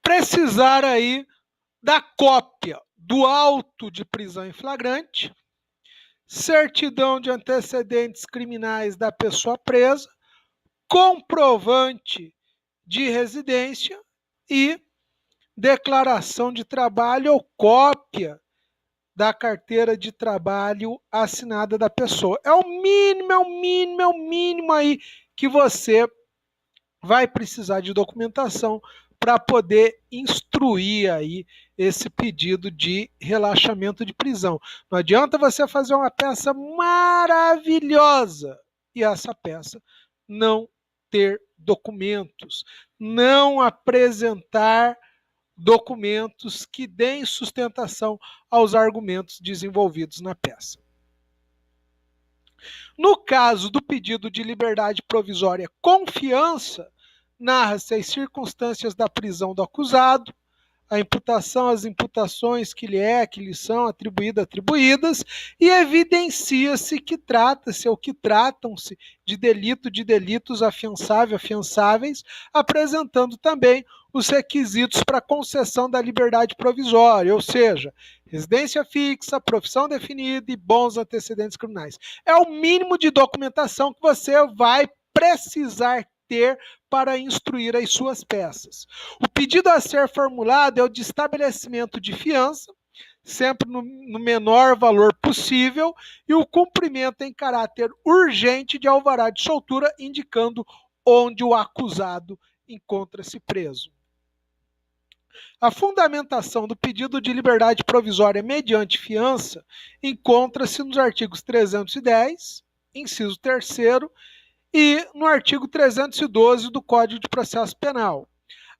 precisar aí da cópia do auto de prisão em flagrante, certidão de antecedentes criminais da pessoa presa, comprovante de residência e declaração de trabalho ou cópia da carteira de trabalho assinada da pessoa. É o mínimo aí que você vai precisar de documentação para poder instruir aí esse pedido de relaxamento de prisão. Não adianta você fazer uma peça maravilhosa e essa peça não ter documentos, não apresentar documentos que deem sustentação aos argumentos desenvolvidos na peça. No caso do pedido de liberdade provisória com fiança, narra-se as circunstâncias da prisão do acusado, a imputação, as imputações que lhe são atribuídas, e evidencia-se que trata-se ou que tratam-se de delitos afiançáveis, apresentando também os requisitos para concessão da liberdade provisória, ou seja, residência fixa, profissão definida e bons antecedentes criminais. É o mínimo de documentação que você vai precisar ter para instruir as suas peças. O pedido a ser formulado é o de estabelecimento de fiança, sempre no menor valor possível, e o cumprimento em caráter urgente de alvará de soltura, indicando onde o acusado encontra-se preso. A fundamentação do pedido de liberdade provisória mediante fiança encontra-se nos artigos 310, inciso 3º, e no artigo 312 do Código de Processo Penal.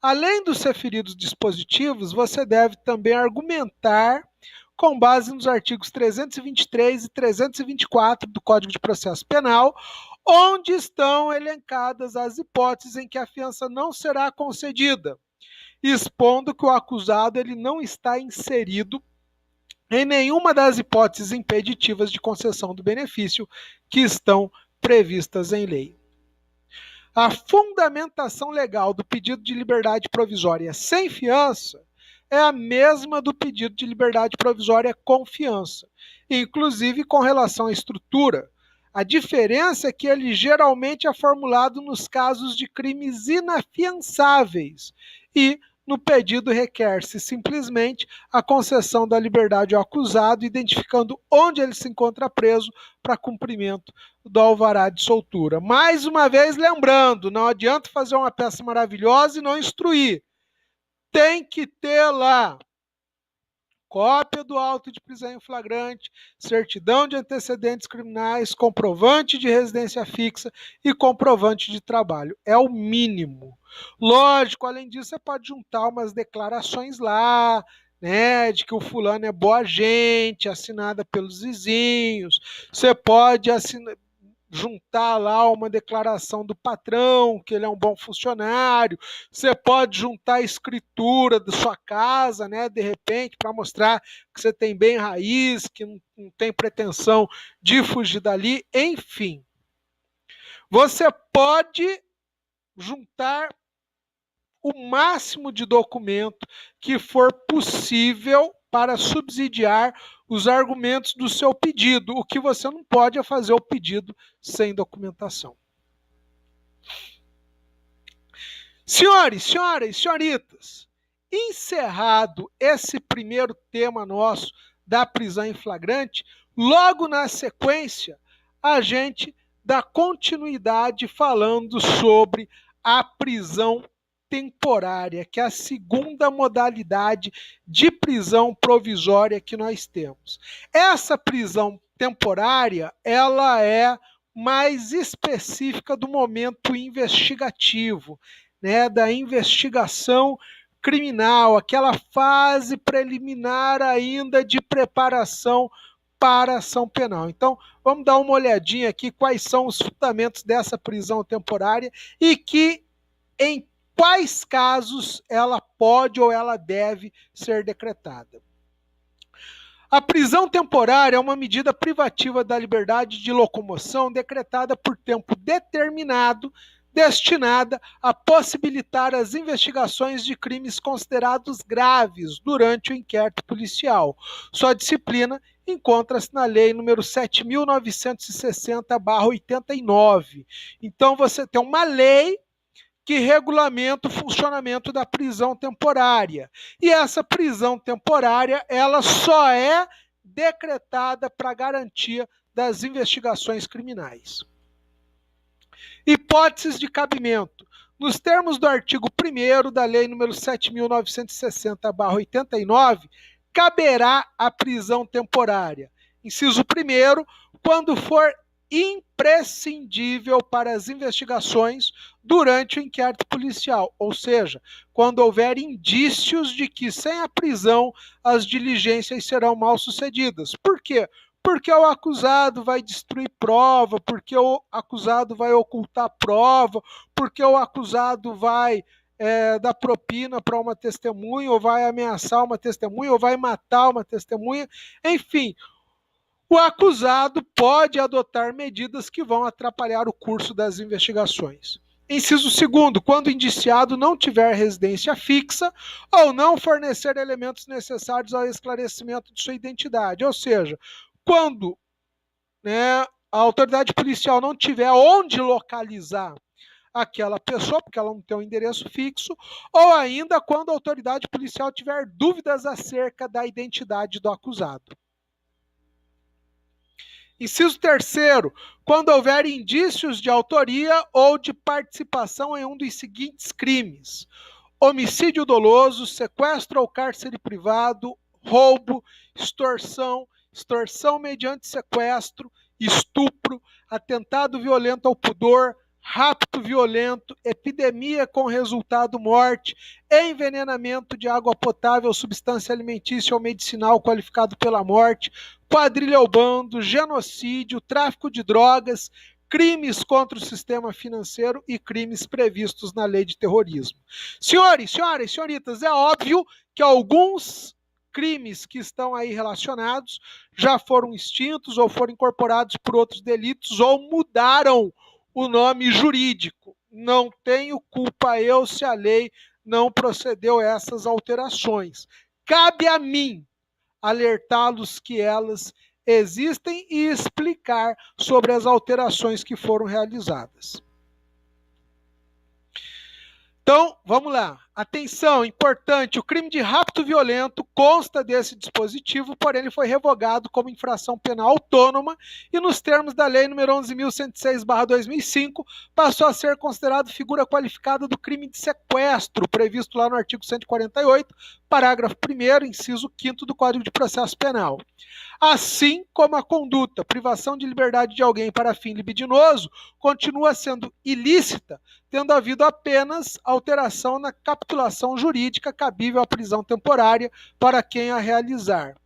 Além dos referidos dispositivos, você deve também argumentar com base nos artigos 323 e 324 do Código de Processo Penal, onde estão elencadas as hipóteses em que a fiança não será concedida, expondo que o acusado ele não está inserido em nenhuma das hipóteses impeditivas de concessão do benefício que estão previstas em lei. A fundamentação legal do pedido de liberdade provisória sem fiança é a mesma do pedido de liberdade provisória com fiança, inclusive com relação à estrutura. A diferença é que ele geralmente é formulado nos casos de crimes inafiançáveis e no pedido requer-se simplesmente a concessão da liberdade ao acusado, identificando onde ele se encontra preso para cumprimento do alvará de soltura. Mais uma vez lembrando, não adianta fazer uma peça maravilhosa e não instruir. Tem que ter lá cópia do auto de prisão em flagrante, certidão de antecedentes criminais, comprovante de residência fixa e comprovante de trabalho. É o mínimo. Lógico, além disso, você pode juntar umas declarações lá, né, de que o fulano é boa gente, assinada pelos vizinhos. Você pode juntar lá uma declaração do patrão, que ele é um bom funcionário. Você pode juntar a escritura da sua casa, né, de repente, para mostrar que você tem bem raiz, que não tem pretensão de fugir dali. Enfim, você pode juntar o máximo de documento que for possível para subsidiar os argumentos do seu pedido. O que você não pode é fazer o pedido sem documentação. Senhores, senhoras, senhoritas, encerrado esse primeiro tema nosso da prisão em flagrante, logo na sequência, a gente dá continuidade falando sobre a prisão temporária, que é a segunda modalidade de prisão provisória que nós temos. Essa prisão temporária, ela é mais específica do momento investigativo, né, da investigação criminal, aquela fase preliminar ainda de preparação para a ação penal. Então, vamos dar uma olhadinha aqui quais são os fundamentos dessa prisão temporária e que em quais casos ela pode ou ela deve ser decretada. A prisão temporária é uma medida privativa da liberdade de locomoção decretada por tempo determinado, destinada a possibilitar as investigações de crimes considerados graves durante o inquérito policial. Sua disciplina encontra-se na Lei número 7.960/89. Então, você tem uma lei que regulamenta o funcionamento da prisão temporária. E essa prisão temporária, ela só é decretada para garantia das investigações criminais. Hipóteses de cabimento. Nos termos do artigo 1º da Lei nº 7.960/89, caberá a prisão temporária. Inciso 1º, quando for imprescindível para as investigações durante o inquérito policial, ou seja, quando houver indícios de que sem a prisão as diligências serão mal sucedidas. Por quê? Porque o acusado vai destruir prova, porque o acusado vai ocultar prova, porque o acusado vai dar propina para uma testemunha, ou vai ameaçar uma testemunha, ou vai matar uma testemunha. Enfim, o acusado pode adotar medidas que vão atrapalhar o curso das investigações. Inciso 2º, quando o indiciado não tiver residência fixa ou não fornecer elementos necessários ao esclarecimento de sua identidade, ou seja, quando a autoridade policial não tiver onde localizar aquela pessoa, porque ela não tem um endereço fixo, ou ainda quando a autoridade policial tiver dúvidas acerca da identidade do acusado. Inciso 3º, quando houver indícios de autoria ou de participação em um dos seguintes crimes: homicídio doloso, sequestro ou cárcere privado, roubo, extorsão, extorsão mediante sequestro, estupro, atentado violento ao pudor, rapto violento, epidemia com resultado morte, envenenamento de água potável, substância alimentícia ou medicinal qualificado pela morte, quadrilha ou bando, genocídio, tráfico de drogas, crimes contra o sistema financeiro e crimes previstos na lei de terrorismo. Senhores, senhoras, senhoritas, é óbvio que alguns crimes que estão aí relacionados já foram extintos ou foram incorporados por outros delitos ou mudaram o nome jurídico. Não tenho culpa eu se a lei não procedeu a essas alterações. Cabe a mim alertá-los que elas existem e explicar sobre as alterações que foram realizadas. Então, vamos lá. Atenção, importante, o crime de rapto violento consta desse dispositivo, porém ele foi revogado como infração penal autônoma e nos termos da Lei nº 11.106/2005 passou a ser considerado figura qualificada do crime de sequestro, previsto lá no artigo 148, parágrafo 1º, inciso 5º do Código de Processo Penal. Assim como a conduta, privação de liberdade de alguém para fim libidinoso, continua sendo ilícita, tendo havido apenas alteração na capitulação jurídica cabível à prisão temporária para quem a realizar.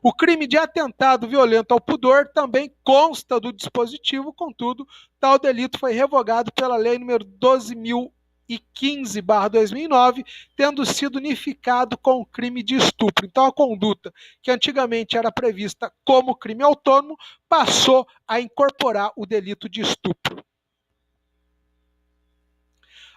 O crime de atentado violento ao pudor também consta do dispositivo, contudo, tal delito foi revogado pela Lei nº 12.015/2009, tendo sido unificado com o crime de estupro. Então, a conduta que antigamente era prevista como crime autônomo passou a incorporar o delito de estupro.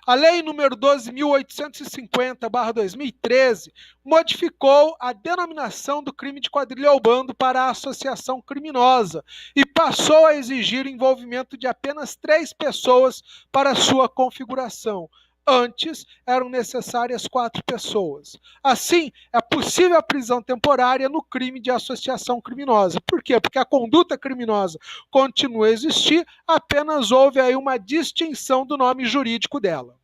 A Lei nº 12.850/2013 modificou a denominação do crime de quadrilha ou bando para a associação criminosa e passou a exigir o envolvimento de apenas 3 pessoas para sua configuração. Antes, eram necessárias 4 pessoas. Assim, é possível a prisão temporária no crime de associação criminosa. Por quê? Porque a conduta criminosa continua a existir, apenas houve aí uma distinção do nome jurídico dela.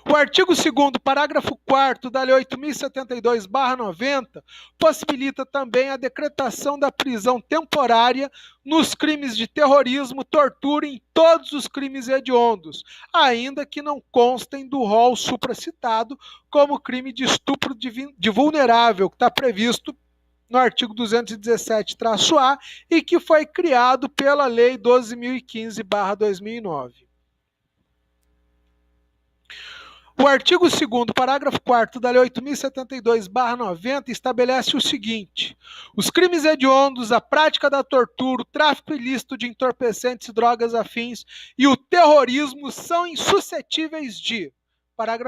O artigo 2º, parágrafo 4º da Lei 8.072/90 possibilita também a decretação da prisão temporária nos crimes de terrorismo, tortura e em todos os crimes hediondos, ainda que não constem do rol supracitado, como o crime de estupro de vulnerável, que está previsto no artigo 217-A e que foi criado pela Lei 12.015/2009. O artigo 2º, parágrafo 4º da Lei 8.072/90 estabelece o seguinte: os crimes hediondos, a prática da tortura, o tráfico ilícito de entorpecentes, drogas afins e o terrorismo são insuscetíveis de... Parágrafo